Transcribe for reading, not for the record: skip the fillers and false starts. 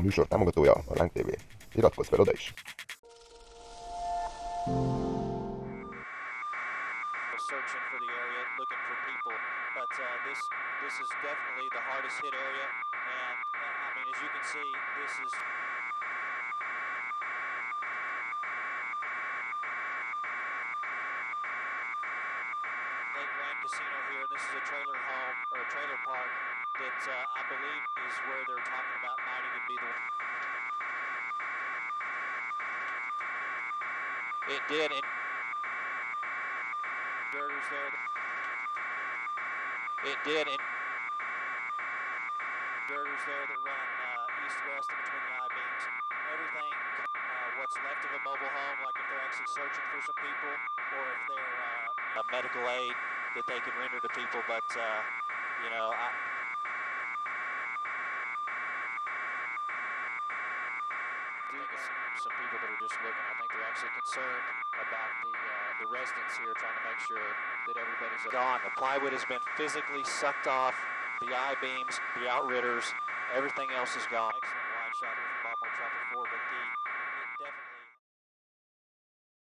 A műsor támogatója a LINKRE. Iratkozz fel oda is! Searching for the area, looking for people, but this is definitely the hardest hit area, and I mean, as you can see, this is Lake Grand Casino here, and this is a trailer home or a trailer park that I believe is where they're talking about might even be the. It did. Girders there. It did. Girders there that run east-west in between the I-beams. Everything, what's left of a mobile home, like if they're actually searching for some people, or if they're a medical aid that they can render to people. But you know, some people that are just looking. I think they're actually concerned about the residents here, trying to make sure that everybody's gone. The plywood has been physically sucked off, the I-beams, the outridders, everything else is gone. Excellent wide shot here from Bob Tropic 4, but it definitely